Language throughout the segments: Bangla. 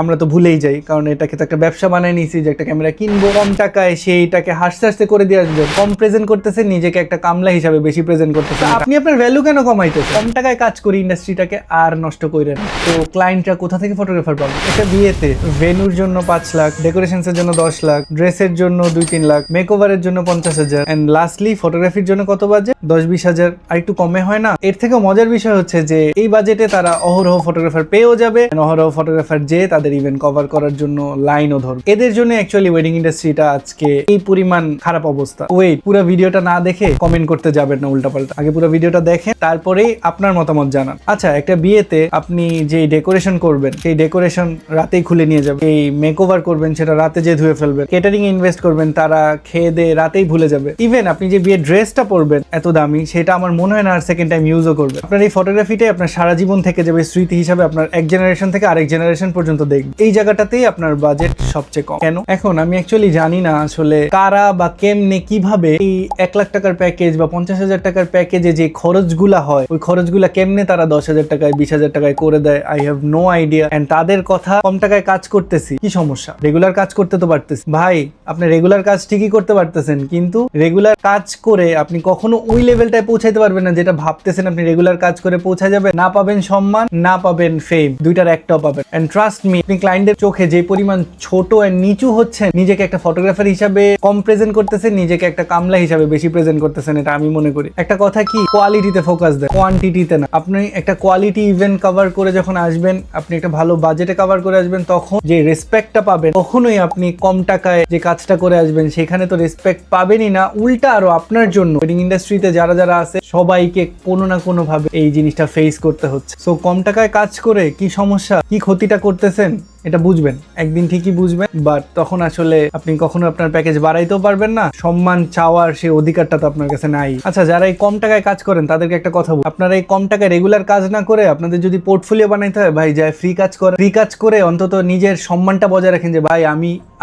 আমরা তো ভুলেই যাই, কারণ এটাকে তো একটা ব্যবসা বানায় নিয়েছি যে একটা ক্যামেরা কিনবো কম টাকায়, সেইটাকে হাসতে হাসতে করে দিয়ে আসবে। কম প্রেজেন্ট করতেছে, নিজেকে একটা কামলা হিসাবে বেশি প্রেজেন্ট করতেছে। আপনি আপনার ভ্যালু কেন কমাইতেছেন? কম টাকায় কাজ করি, ইন্ডাস্ট্রিটাকে আর নষ্ট করেন। তো ক্লায়েন্টরা কোথা থেকে ফটোগ্রাফার পাবে? একটা বিয়েতে ভেনুর জন্য 5 লাখ, ডেকোরেশনসের জন্য 10 লাখ, ড্রেসের জন্য 2-3 লাখ, মেকওভারের জন্য 50,000, এন্ড লাস্টলি ফটোগ্রাফির জন্য কত বাজে? 10-20 হাজার। আর একটু কমে হয় না? এর থেকেও মজার বিষয় হচ্ছে যে এই বাজেটে তারা অহরহ ফটোগ্রাফার পেয়েও যাবে, অহরহ ফটোগ্রাফার যে তাদের ইভেন্ট কভার করার জন্য লাইনও ধরবে। এদের জন্য অ্যাকচুয়ালি ওয়েডিং ইন্ডাস্ট্রিটা আজকে এই পরিমাণ খারাপ অবস্থা। ওয়েট, পুরো ভিডিওটা না দেখে কমেন্ট করতে যাবেন না উল্টাপাল্টা। আগে পুরো ভিডিওটা দেখেন, তারপরেই আপনার মতামত জানান। আচ্ছা, একটা বিয়েতে আপনি যে ডেকোরেশন করবেন সেই ডেকোরেশন রাতেই খুলে নিয়ে যাবেন, এই মেকওভার করবেন সেটা রাতে যে ধুয়ে ফেলবেন, কেটারিং ইনভেস্ট করবেন তারা খেয়ে দিয়ে রাতেই ভুলে যাবে। ইভেন আপনি যে বিয়ের ড্রেসটা পরবেন এত দামি, সেটা আমার মনে হয় না আর সেকেন্ড টাইম ইউজও করবে। আপনার এই ফটোগ্রাফিটাই আপনার সারা জীবন থেকে যাবে স্মৃতি হিসাবে, আপনার এক জেনারেশন থেকে আরেক জেনারেশন পর্যন্ত দেখবেন। এই জায়গাটাতেই আপনার বাজেট সবচেয়ে কম। কেন? এখন আমি অ্যাকচুয়ালি জানি না আসলে কারা বা কেমনে কিভাবে এই 1 লাখ টাকার প্যাকেজ বা 50,000 টাকার প্যাকেজে যে খরচগুলা হয়, ওই খরচগুলা কেমনে তারা 10,000 টাকায় 20,000 টাকায় করে দেয়। I have no idea. And তাদের কথা, কম টাকায় কাজ করতেছি, কি সমস্যা? রেগুলার কাজ করতে তো পারতেছি। ভাই, আপনি রেগুলার কাজ ঠিকই করতে পারতেছেন, কিন্তু রেগুলার কাজ করে আপনি কখনো ওই লেভেলটায় পৌঁছাইতে পারবেন না যেটা ভাবতেছেন আপনি রেগুলার কাজ করে পৌঁছা যাবে। না পাবেন সম্মান, না পাবেন ফেম, দুইটার একটাও পাবেন। এন্ড ট্রাস্ট মি, আপনি ক্লায়েন্টের চোখে যে পরিমাণ ছোট এন্ড নিচু হচ্ছেন, নিজেকে একটা ফটোগ্রাফার হিসাবে কম প্রেজেন্ট করতেছেন, নিজেকে একটা কামলা হিসাবে বেশি প্রেজেন্ট করতেছেন। এটা আমি মনে করি। একটা কথা কি, কোয়ালিটিতে ফোকাস দেন, কোয়ান্টিটিতে না। আপনি একটা কোয়ালিটি ইভেন্ট কভার করে যখন আসবেন, আপনি একটা ভালো বাজেটে কভার করে আসবেন, তখন যে রেসপেক্টটা পাবেন, কখনোই আপনি কম টাকায় যে কাজটা করে আসবেন সেখানে তো রেসপেক্ট পাবেনই না, উল্টা আরো আপনার জন্য ওয়েডিং ইন্ডাস্ট্রিতে যারা যারা আছে সবাইকে কোনো না কোনো ভাবে এই জিনিসটা ফেস করতে হচ্ছে। সো কম টাকায় কাজ করে কি সমস্যা, কি ক্ষতিটা করতেছেন এটা বুঝবেন, একদিন ঠিকই বুঝবেন। বাট তখন আসলে আপনি কখনো আপনার প্যাকেজ বাড়াইতেও পারবেন না, সম্মান চাওয়ার সেই অধিকারটা তো আপনার কাছে নাই। আচ্ছা, যারা এই কম টাকায় কাজ করেন তাদেরকে একটা কথা বলি, আপনারা এই কম টাকায় রেগুলার কাজ না করে আপনাদের যদি পোর্টফোলিও বানাইতে হয়, ভাই যায় ফ্রি কাজ করে, ফ্রি কাজ করে অন্তত নিজের সম্মানটা বজায় রাখেন যে ভাই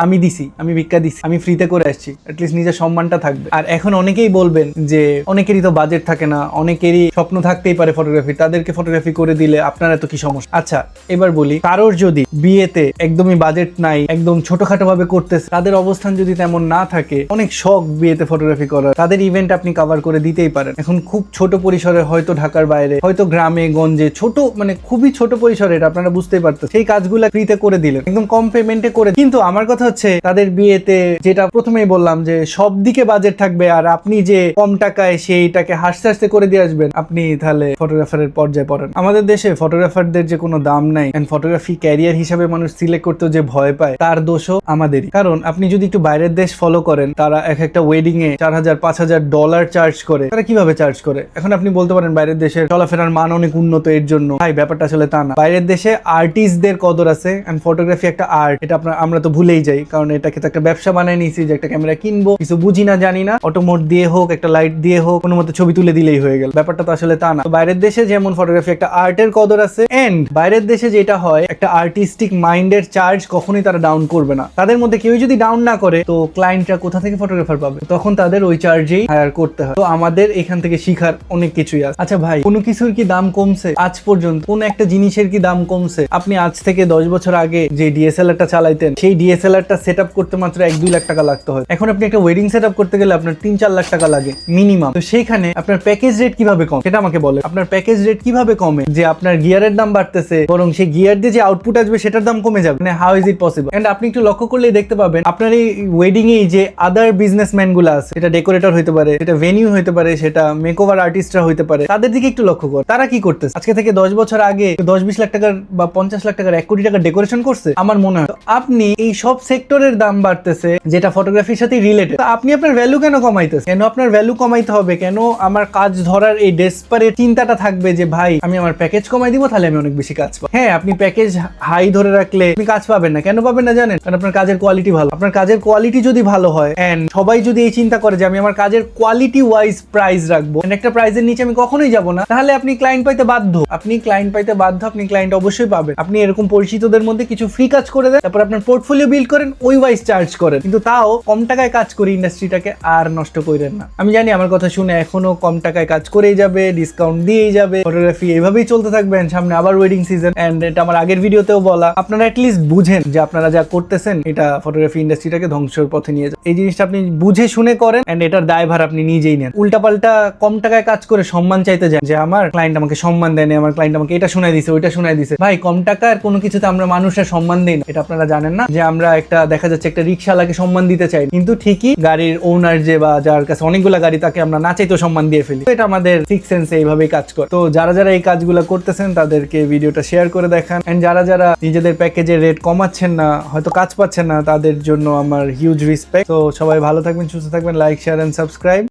আমি দিছি, আমি ভিক্ষা দিছি, আমি ফ্রিতে করে আসছি, অ্যাটলিস্ট নিজের সম্মানটা থাকবে। আর এখন অনেকেই বলবেন যে অনেকেরই তো বাজেট থাকে না, অনেকেরই স্বপ্ন থাকতেই পারে ফটোগ্রাফি, তাদেরকে ফটোগ্রাফি করে দিলে আপনার এত কি সমস্যা? আচ্ছা, এবার বলি, কারোর যদি বিয়েতে একদমই বাজেট নাই, একদম ছোটখাটো ভাবে করতেছে, তাদের অবস্থান যদি তেমন না থাকে, অনেক শখ বিয়েতে ফটোগ্রাফি করার, তাদের ইভেন্ট আপনি কভার করে দিতেই পারেন। এখন খুব ছোট পরিসরে, হয়তো ঢাকার বাইরে, হয়তো গ্রামে গঞ্জে, ছোট মানে খুবই ছোট পরিসরে, এটা আপনারা বুঝতেই পারতেন, সেই কাজগুলো ফ্রিতে করে দিলেন, একদম কম পেমেন্টে করে। কিন্তু আমার কথা হচ্ছে, তাদের বিয়েতে যেটা প্রথমেই বললাম যে সব দিকে বাজেট থাকবে, আর আপনি যে কম টাকায় সেইটাকে হাসতে হাসতে করে দিয়ে আসবেন, আপনি তাহলে ফটোগ্রাফারের পর্যায়ে পড়েন। আমাদের দেশে ফটোগ্রাফারদের যে কোনো দাম নাই, এন্ড ফটোগ্রাফি ক্যারিয়ার হিসাবে মানুষ সিলেক্ট করতে যে ভয় পায়, তার দোষও আমাদেরই। কারণ আপনি যদি একটু বাইরের দেশ ফলো করেন, তারা এক একটা ওয়েডিং এ $4,000-5,000 চার্জ করে। তারা কিভাবে চার্জ করে? এখন আপনি বলতে পারেন বাইরের দেশের চলাফেরার মান অনেক উন্নত, এর জন্য। ভাই, ব্যাপারটা আসলে তা না। বাইরের দেশে আর্টিস্টদের কদর আছে, এন্ড ফটোগ্রাফি একটা আর্ট, এটা আমরা তো ভুলেই যাই, কারণ এটাকে তো একটা ব্যবসা বানায় নিয়েছি যে একটা ক্যামেরা কিনবো, কিছু বুঝি না জানি না, অটোমোট দিয়ে হোক, একটা লাইট দিয়ে হোক, কোনো মতো ছবি তুলে দিলেই হয়ে গেল। ব্যাপারটা তো আসলে তা না। বাইরের দেশে যেমন ফটোগ্রাফি একটা আর্টের কদর আছে, এন্ড বাইরের দেশে যেটা হয়, একটা আর্টিস্টিক মাইন্ডের চার্জ কখনোই তারা ডাউন করবে না। তাদের মধ্যে কেউ যদি ডাউন না করে, তো ক্লায়েন্টরা কোথা থেকে ফটোগ্রাফার পাবে? তখন তাদের ওই চার্জেই হায়ার করতে হয়। তো আমাদের এখান থেকে শিখার অনেক কিছুই আছে। আচ্ছা ভাই, কোনো কিছুর কি দাম কমছে আজ পর্যন্ত? কোন একটা জিনিসের কি দাম কমছে? আপনি আজ থেকে 10 বছর আগে যে ডিএসএলআরটা চালাইতেন, সেই ডিএসএলআরটা সেট আপ করতে মাত্র 1-2 লাখ টাকা লাগতো হয়। এখন আপনি একটা ওয়েডিং সেট আপ করতে গেলে আপনার 3-4 লাখ টাকা লাগে মিনিমাম। তো সেইখানে আপনার প্যাকেজ রেট কিভাবে কম, সেটা আমাকে বলে। আপনার প্যাকেজ রেট কিভাবে কমে যে আপনার গিয়ারের দাম বাড়তেছে, বরং সেই গিয়ার দিয়ে যে আউটপুট আসবে সেটার দাম কমে যাবে? মানে how is it possible? And আপনি একটু লক্ষ্য করলেই দেখতে পাবেন, আপনার এই ওয়েডিং এ যে আদার বিজনেসম্যান গুলো আছে, সেটা ডেকোরেটর হইতে পারে, সেটা ভেনিউ হইতে পারে, সেটা মেকওভার আর্টিস্টরা হইতে পারে, তাদের দিকে একটু লক্ষ্য কর, তারা কি করতেছে। আজকে থেকে 10 বছর আগে 10-20 লাখ টাকার বা 50 লাখ টাকার 1 কোটি টাকার ডেকোরেশন করছে আমার মনে হয়। আপনি এই সব সেক্টরের দাম বাড়তেছে যেটা ফটোগ্রাফির সাথে রিলেটেড, আপনি আপনার ভ্যালু কেন কমাইতেছেন? কেন আপনার ভ্যালু কমাইতে হবে? কেন আমার কাজ ধরার এই ডেসপারেট চিন্তাটা থাকবে যে ভাই আমি আমার প্যাকেজ কমাই দিব, তাহলে আমি অনেক বেশি কাজ পাবো? হ্যাঁ, আপনি প্যাকেজ হাই ধরে রাখলে আপনি কাজ পাবেন না। কেন পাবেন না জানেন? কারণ আপনার কাজের কোয়ালিটি ভালো। আপনার কাজের কোয়ালিটি যদি ভালো হয়, এন্ড সবাই যদি এই চিন্তা করে যে আমি আমার কাজের কোয়ালিটি ওয়াইজ প্রাইস রাখবো, একটা প্রাইসের নিচে আমি কখনোই যাব না, তাহলে আপনি ক্লায়েন্ট পাইতে বাধ্য। আপনি ক্লায়েন্ট অবশ্যই পাবেন। আপনি এরকম পরিচিতদের মধ্যে কিছু ফ্রি কাজ করে দেন, তারপর আপনার পোর্টফোলিও বিল্ড করেন, ওই ওয়াইজ চার্জ করেন, কিন্তু তাও কম টাকায় কাজ করি, ইন্ডাস্ট্রিটাকে আর নষ্ট করেন না। আমি জানি আমার কথা শুনে এখনো কম টাকায় কাজ করেই যাবে, ডিসকাউন্ট দিয়েই যাবে, ফটোগ্রাফি এভাবেই চলতে থাকবেন, সামনে আবার ওয়েডিং সিজন। এন্ড এটা আমার আগের ভিডিওতেও বলা, আপনারা অ্যাটলিস্ট বুঝেন যে আপনারা যা করতেছেন এটা ফটোগ্রাফি ইন্ডাস্ট্রিটাকে ধ্বংসের পথে নিয়ে যায়। এই জিনিসটা আপনি বুঝে শুনে করেন এন্ড এটার দায়ভার আপনি নিজেই নেন। উল্টাপাল্টা কম টাকায় কাজ করে সম্মান চাইতে যান যে আমার ক্লায়েন্ট আমাকে সম্মান দেয়নি, আমার ক্লায়েন্ট আমাকে এটা শোনায় দিছে, ওইটা শোনায় দিছে। ভাই, কম টাকার কোনো কিছুতে আমরা মানুষের সম্মান দিই না। এটা আপনারা জানেন না যে আমরা একটা দেখা যাচ্ছে একটা রিক্সাওয়ালাকে সম্মান দিতে চাই, কিন্তু ঠিকই গাড়ির ওনার যে বা যার কাছে অনেকগুলো গাড়ি তাকে আমরা না চাইতেও সম্মান দিয়ে ফেলি। তো এটা আমাদের সিক্স সেন্সে এইভাবেই কাজ করে। তো যারা যারা এই কাজগুলো করতেছেন তাদেরকে ভিডিওটা শেয়ার করে দেখান। এন্ড যারা যারা নিজেদের প্যাকেজের রেট কমাচ্ছেন না, হয়তো কাজ পাচ্ছেন না, তাদের জন্য আমার হিউজ রেসপেক্ট। তো সবাই ভালো থাকবেন, সুস্থ থাকবেন, লাইক, শেয়ার এন্ড সাবস্ক্রাইব।